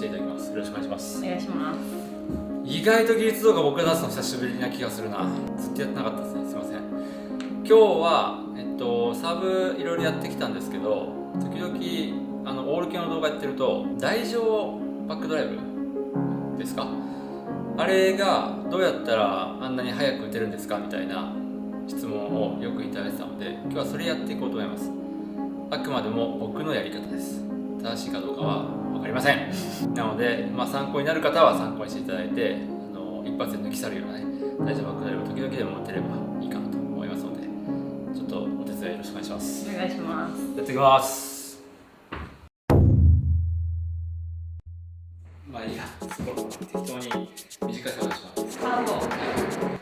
していただきます。よろしくお願いします。お願いします。意外と技術動画僕が出すの久しぶりな気がするな。ずっとやってなかったですね。すいません。今日はサブいろいろやってきたんですけど、時々オール系の動画やってると台上バックドライブですか、あれがどうやったらあんなに速く打てるんですかみたいな質問をよくいただいてたので、今日はそれやっていこうと思います。あくまでも僕のやり方です。正しいかどうかは分かりません。なので、参考になる方は参考にしていただいて、一発で抜き去るようなね台上バックドライブを時々でも打てればいいかなと思いますので、ちょっとお手伝いよろしくお願いします。お願いします。やっていきます。まあいいや、適当に短い話します。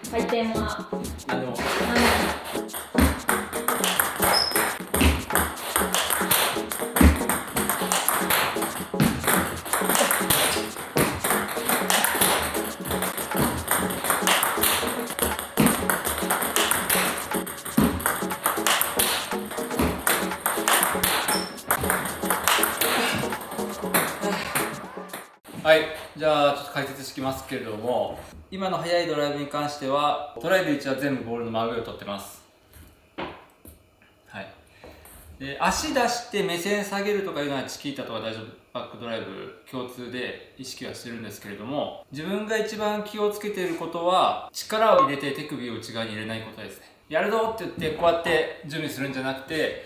回転は何でも。はい、じゃあちょっと解説してきますけれども、今の速いドライブに関してはトライの位置は全部ボールの真上を取ってます。はい、で足出して目線下げるとかいうのはチキータとか大丈夫バックドライブ共通で意識はしてるんですけれども、自分が一番気をつけていることは力を入れて手首を内側に入れないことですね。やるぞって言ってこうやって準備するんじゃなくて、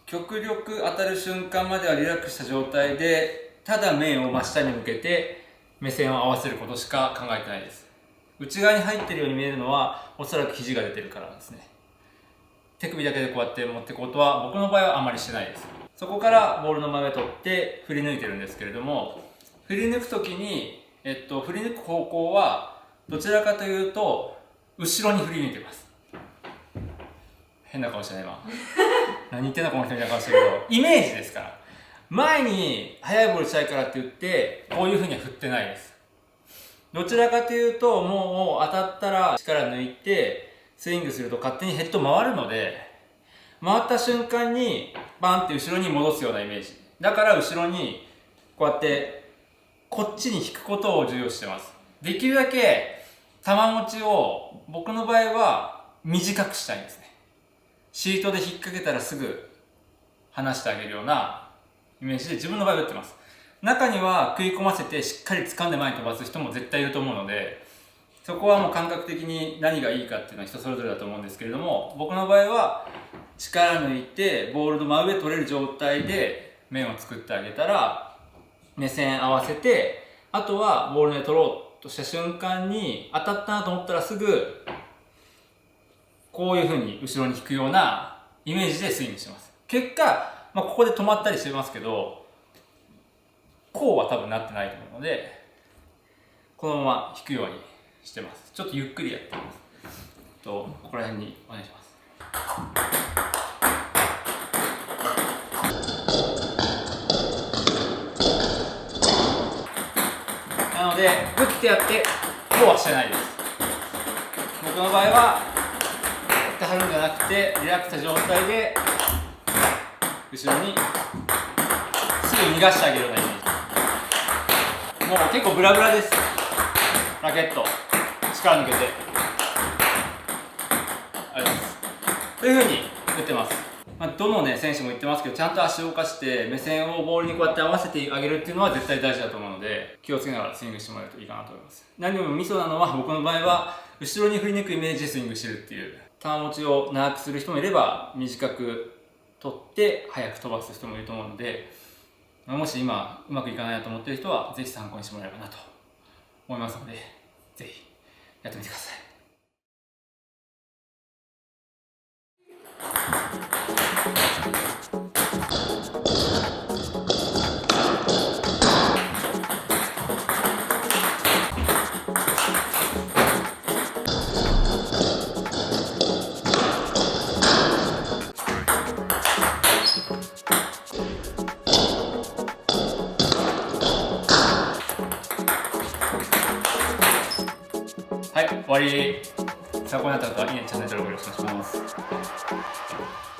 極力当たる瞬間まではリラックスした状態でただ面を真下に向けて目線を合わせることしか考えてないです。内側に入っているように見えるのはおそらく肘が出てるからですね。手首だけでこうやって持っていくことは僕の場合はあまりしてないです。そこからボールの真上を取って振り抜いてるんですけれども、振り抜くときに、振り抜く方向はどちらかというと後ろに振り抜いてます。変な顔してない今何言ってんだこの人みたいな顔してるけど、イメージですから。前に速いボールしたいからって言ってこういう風には振ってないです。どちらかというともう当たったら力抜いてスイングすると勝手にヘッド回るので、回った瞬間にバンって後ろに戻すようなイメージだから、後ろにこうやってこっちに引くことを重要してます。できるだけ球持ちを僕の場合は短くしたいんですね。シートで引っ掛けたらすぐ離してあげるようなイメージで自分の場合打ってます。中には食い込ませてしっかり掴んで前に飛ばす人も絶対いると思うので、そこはもう感覚的に何がいいかっていうのは人それぞれだと思うんですけれども、僕の場合は力抜いてボールの真上取れる状態で面を作ってあげたら、目線合わせて、あとはボールで取ろうとした瞬間に当たったなと思ったらすぐこういう風に後ろに引くようなイメージでスイングしてます。結果ここで止まったりしてますけど、こうは多分なってないと思うので、このまま引くようにしてます。ちょっとゆっくりやってみます。ここら辺にお願いします。なのでグッてやってこうはしてないです。僕の場合はって張るんじゃなくて、リラックスした状態で後ろにすぐ逃がしてあげるようなイメージ。もう結構ブラブラです。ラケット力抜けてあります。という風に打ってます。どの選手も言ってますけど、ちゃんと足を動かして目線をボールにこうやって合わせてあげるっていうのは絶対大事だと思うので、気をつけながらスイングしてもらえるといいかなと思います。何よりもミソなのは、僕の場合は後ろに振り抜くイメージでスイングしてるっていう。球持ちを長くする人もいれば短く取って速く飛ばす人もいると思うので、もし今うまくいかないなと思っている人はぜひ参考にしてもらえればなと思いますので、ぜひやってみてください。はい、終わり。参考になった方は、いいね、チャンネル登録よろしくお願いします。